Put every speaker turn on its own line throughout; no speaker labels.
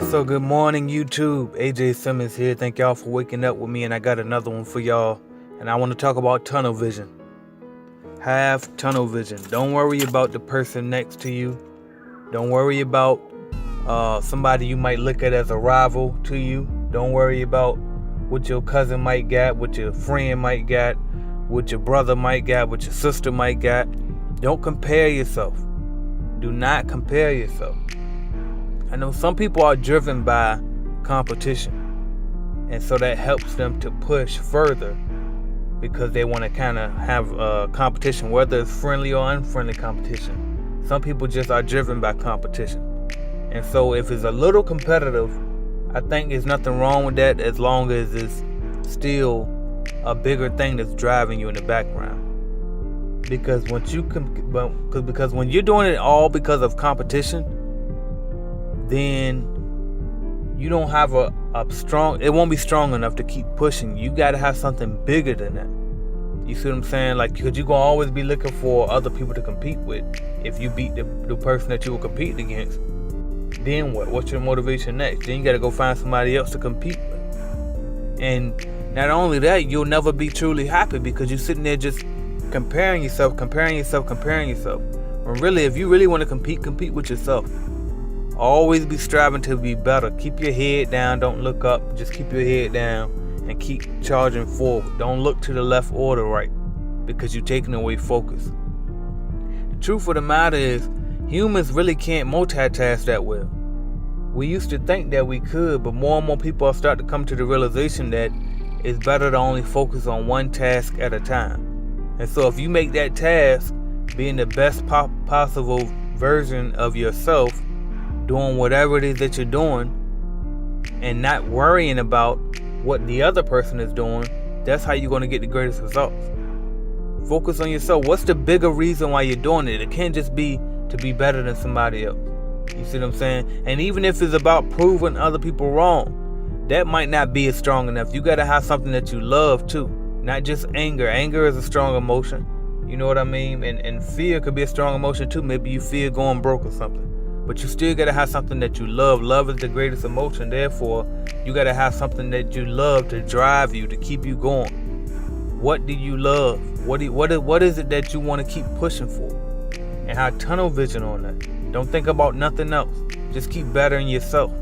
So good morning, YouTube. AJ Simmons here. Thank y'all for waking up with me, and I got another one for y'all. And I want to talk about tunnel vision. Have tunnel vision. Don't worry about the person next to you. Don't worry about somebody you might look at as a rival to you. Don't worry about what your cousin might get, what your friend might get, what your brother might get, what your sister might get. Don't compare yourself. Do not compare yourself. I know some people are driven by competition, and so that helps them to push further because they want to kind of have competition, whether it's friendly or unfriendly competition. Some people just are driven by competition, and so if it's a little competitive, I think there's nothing wrong with that as long as it's still a bigger thing that's driving you in the background. Because because when you're doing it all because of competition, then you don't have a strong, it won't be strong enough to keep pushing. You got to have something bigger than that. You see what I'm saying? Like, because you're going to always be looking for other people to compete with. If you beat the person that you were competing against, then what? What's your motivation next? Then you got to go find somebody else to compete with. And not only that, you'll never be truly happy because you're sitting there just comparing yourself. When really, if you really want to compete with yourself. Always be striving to be better. Keep your head down. Don't look up. Just keep your head down and keep charging forward. Don't look to the left or the right because you're taking away focus. The truth of the matter is, humans really can't multitask that well. We used to think that we could, but more and more people are starting to come to the realization that it's better to only focus on one task at a time. And so if you make that task being the best possible version of yourself, doing whatever it is that you're doing and not worrying about what the other person is doing, that's how you're going to get the greatest results. Focus on yourself. What's the bigger reason why you're doing it? It can't just be to be better than somebody else. You see what I'm saying? And even if it's about proving other people wrong, that might not be as strong enough. You got to have something that you love too, not just anger. Anger is a strong emotion. You know what I mean? And fear could be a strong emotion too. Maybe you fear going broke or something. But you still gotta have something that you love. Love is the greatest emotion. Therefore, you gotta have something that you love to drive you, to keep you going. What do you love? What is it that you want to keep pushing for? And have tunnel vision on that. Don't think about nothing else. Just keep bettering yourself.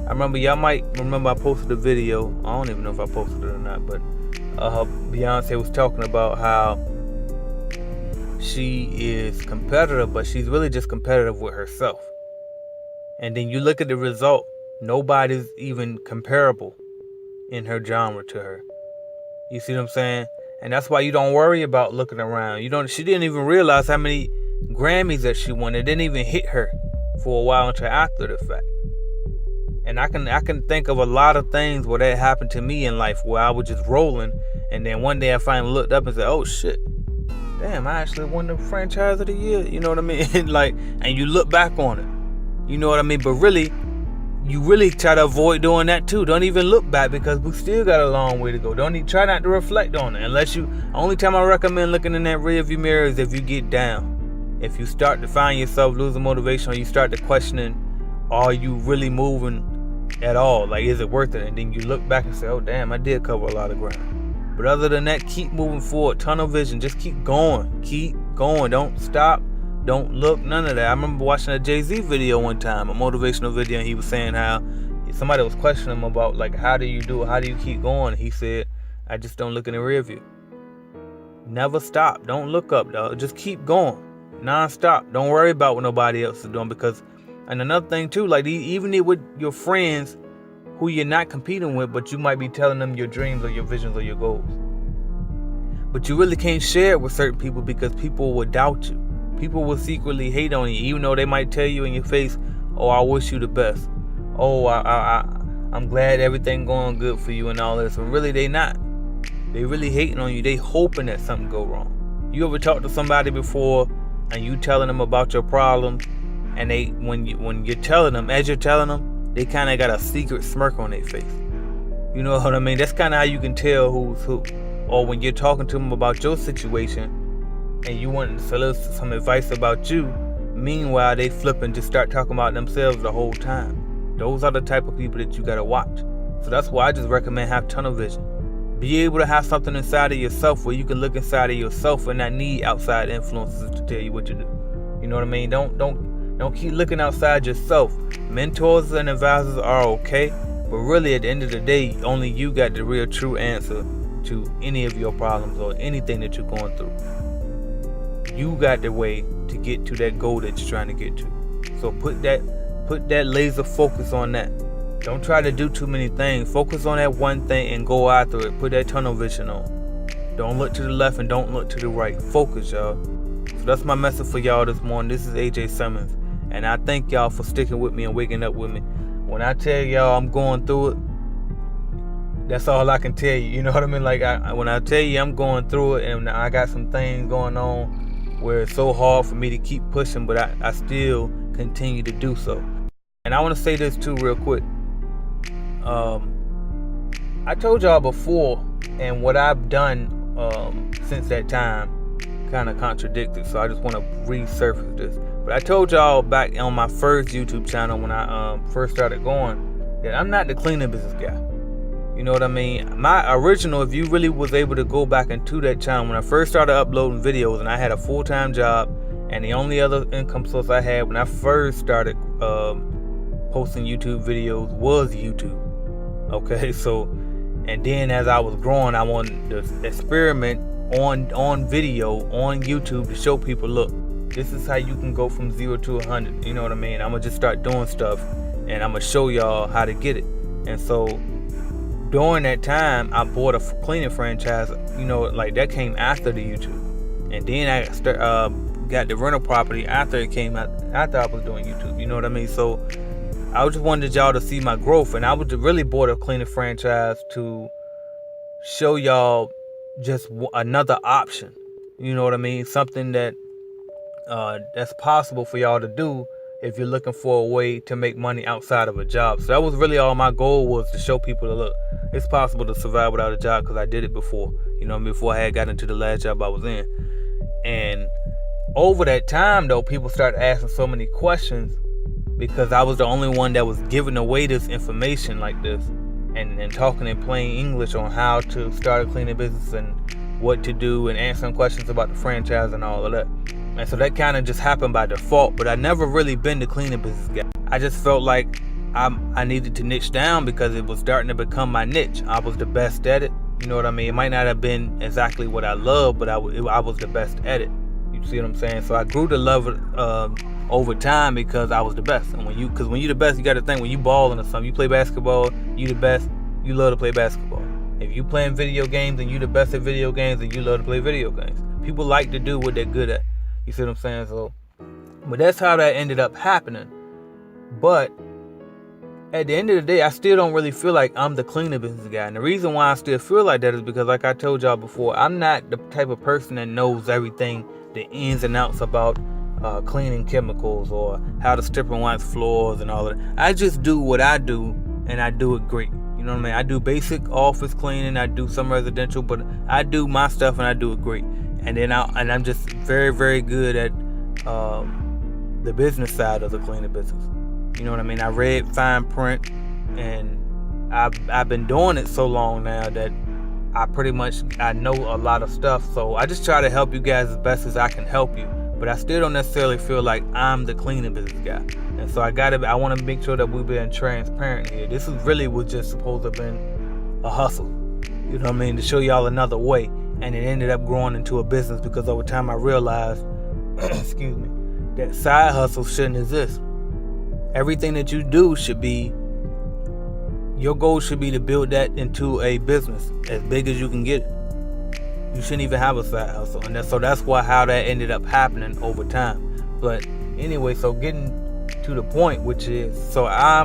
I remember, y'all might remember I posted a video. I don't even know if I posted it or not, but Beyonce was talking about how she is competitive, but she's really just competitive with herself. And then you look at the result, nobody's even comparable in her genre to her. You see what I'm saying? And that's why you don't worry about looking around. She didn't even realize how many Grammys that she won. It didn't even hit her for a while until after the fact. And I can think of a lot of things where that happened to me in life, where I was just rolling, and then one day I finally looked up and said, oh shit, damn, I actually won the franchise of the year. You know what I mean? Like, and you look back on it. You know what I mean? But really, you really try to avoid doing that too. Don't even look back because we still got a long way to go. Try not to reflect on it. Only time I recommend looking in that rearview mirror is if you get down. If you start to find yourself losing motivation, or you start to questioning, are you really moving at all? Like, is it worth it? And then you look back and say, oh damn, I did cover a lot of ground. But other than that, keep moving forward. Tunnel vision. Just keep going. Keep going. Don't stop. Don't look. None of that. I remember watching a Jay-Z video one time, a motivational video, and he was saying how somebody was questioning him about, like, how do you do it? How do you keep going? And he said, I just don't look in the rear view. Never stop. Don't look up, dog. Just keep going. Non-stop. Don't worry about what nobody else is doing. And another thing too, like, even with your friends who you're not competing with, but you might be telling them your dreams or your visions or your goals. But you really can't share it with certain people because people will doubt you. People will secretly hate on you, even though they might tell you in your face, oh, I wish you the best. Oh, I'm glad everything going good for you and all this. But really, they not. They really hating on you. They hoping that something go wrong. You ever talked to somebody before and you telling them about your problems, and when you're telling them, as you're telling them, they kind of got a secret smirk on their face. You know what I mean? That's kind of how you can tell who's who. Or when you're talking to them about your situation and you want to solicit some advice about you, meanwhile they flip and just start talking about themselves the whole time. Those are the type of people that you gotta watch. So that's why I just recommend have tunnel vision. Be able to have something inside of yourself where you can look inside of yourself and not need outside influences to tell you what to do. You know what I mean? Don't keep looking outside yourself. Mentors and advisors are okay, but really at the end of the day, only you got the real true answer to any of your problems or anything that you're going through. You got the way to get to that goal that you're trying to get to. So put that laser focus on that. Don't try to do too many things. Focus on that one thing and go after it. Put that tunnel vision on. Don't look to the left and don't look to the right. Focus, y'all. So that's my message for y'all this morning. This is AJ Simmons. And I thank y'all for sticking with me and waking up with me. When I tell y'all I'm going through it, that's all I can tell you. You know what I mean? Like when I tell you I'm going through it and I got some things going on where it's so hard for me to keep pushing, but I still continue to do so. And I want to say this too real quick. I told y'all before, and what I've done since that time kind of contradicted, so I just want to resurface this. But I told y'all back on my first YouTube channel when I first started going that I'm not the cleaning business guy. You know what I mean? My original, if you really was able to go back into that channel when I first started uploading videos and I had a full-time job, and the only other income source I had when I first started posting YouTube videos was YouTube. Okay, so, and then as I was growing, I wanted to experiment on video on YouTube to show people, look, this is how you can go from 0 to 100. You know what I mean? I'm gonna just start doing stuff and I'm gonna show y'all how to get it. And so during that time, I bought a cleaning franchise. You know, like that came after the YouTube, and then I got the rental property after it came out, after I was doing YouTube. You know what I mean? So I just wanted y'all to see my growth, and I was really bought a cleaning franchise to show y'all just another option. You know what I mean? Something that that's possible for y'all to do if you're looking for a way to make money outside of a job. So that was really all my goal was, to show people that, look, it's possible to survive without a job, because I did it before. You know, before I had got into the last job I was in. And over that time, though, people started asking so many questions because I was the only one that was giving away this information like this and talking in plain English on how to start a cleaning business and what to do and answering questions about the franchise and all of that. And so that kind of just happened by default, but I never really been the cleaning business guy. I just felt like I needed to niche down because it was starting to become my niche. I was the best at it. You know what I mean? It might not have been exactly what I love, but I was the best at it. You see what I'm saying? So I grew to love it over time because I was the best. And when you're the best, you got to think, when you balling or something, you play basketball, you the best, you love to play basketball. If you playing video games and you the best at video games, then you love to play video games. People like to do what they're good at. You see what I'm saying? So, but that's how that ended up happening. But at the end of the day, I still don't really feel like I'm the cleaning business guy. And the reason why I still feel like that is because, like I told y'all before, I'm not the type of person that knows everything, the ins and outs about cleaning chemicals or how to strip and wax floors and all of that. I just do what I do, and I do it great. You know what I mean? I do basic office cleaning, I do some residential, but I do my stuff and I do it great. And then I'm just very, very good at the business side of the cleaning business. You know what I mean? I read fine print, and I've been doing it so long now that I know a lot of stuff. So I just try to help you guys as best as I can help you. But I still don't necessarily feel like I'm the cleaning business guy. And so I want to make sure that we're being transparent here. This was just supposed to have been a hustle. You know what I mean? To show y'all another way. And it ended up growing into a business because over time I realized, excuse me, that side hustle shouldn't exist. Everything that you do your goal should be to build that into a business as big as you can get it. You shouldn't even have a side hustle. And that's how that ended up happening over time. But anyway, so getting to the point, which is, so I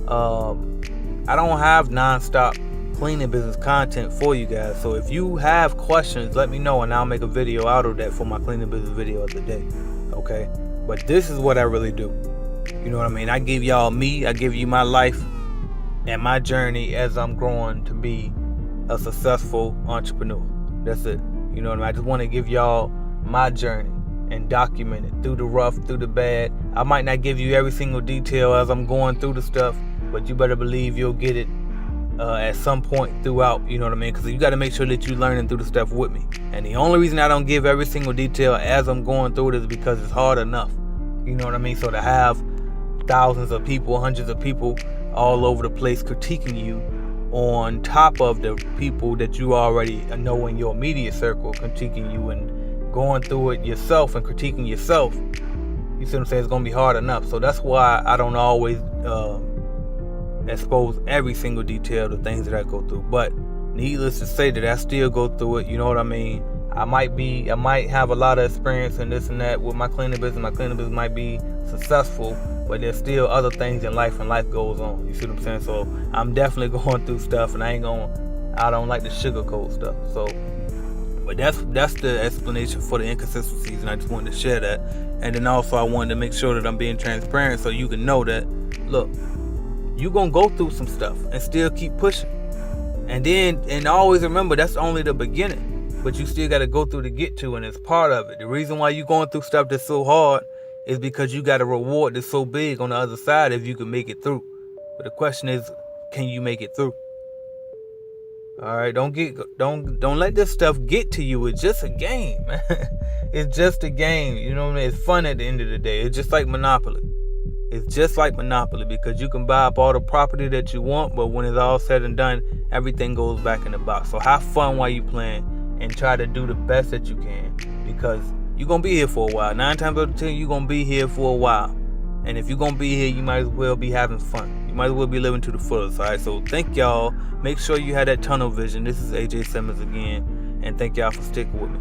don't have nonstop cleaning business content for you guys. So if you have questions, let me know and I'll make a video out of that for my cleaning business video of the day. Okay? But this is what I really do. You know what I mean? I give y'all me, I give you my life and my journey as I'm growing to be a successful entrepreneur. That's it. You know what I mean? I just want to give y'all my journey and document it through the rough, through the bad. I might not give you every single detail as I'm going through the stuff, but you better believe you'll get it at some point throughout, you know what I mean? Because you got to make sure that you're learning through the stuff with me. And the only reason I don't give every single detail as I'm going through it is because it's hard enough, you know what I mean? So to have thousands of people, hundreds of people all over the place critiquing you on top of the people that you already know in your immediate circle critiquing you, and going through it yourself and critiquing yourself, you see what I'm saying? It's going to be hard enough. So that's why I don't always expose every single detail of things that I go through. But needless to say that I still go through it, you know what I mean? I might have a lot of experience in this and that with my cleaning business. My cleaning business might be successful, but there's still other things in life, and life goes on. You see what I'm saying? So I'm definitely going through stuff, and I don't like to sugarcoat stuff. So, but that's the explanation for the inconsistencies, and I just wanted to share that. And then also I wanted to make sure that I'm being transparent so you can know that, look, you're going to go through some stuff and still keep pushing. And always remember, that's only the beginning. But you still got to go through to get to, and it's part of it. The reason why you're going through stuff that's so hard is because you got a reward that's so big on the other side if you can make it through. But the question is, can you make it through? All right, don't let this stuff get to you. It's just a game, man. It's just a game. You know what I mean? It's fun at the end of the day. It's just like Monopoly. It's just like Monopoly, because you can buy up all the property that you want, but when it's all said and done, everything goes back in the box. So have fun while you playing and try to do the best that you can, because you're going to be here for a while. 9 times out of 10, you're going to be here for a while. And if you're going to be here, you might as well be having fun. You might as well be living to the fullest, all right? So thank y'all. Make sure you have that tunnel vision. This is AJ Simmons again, and thank y'all for sticking with me.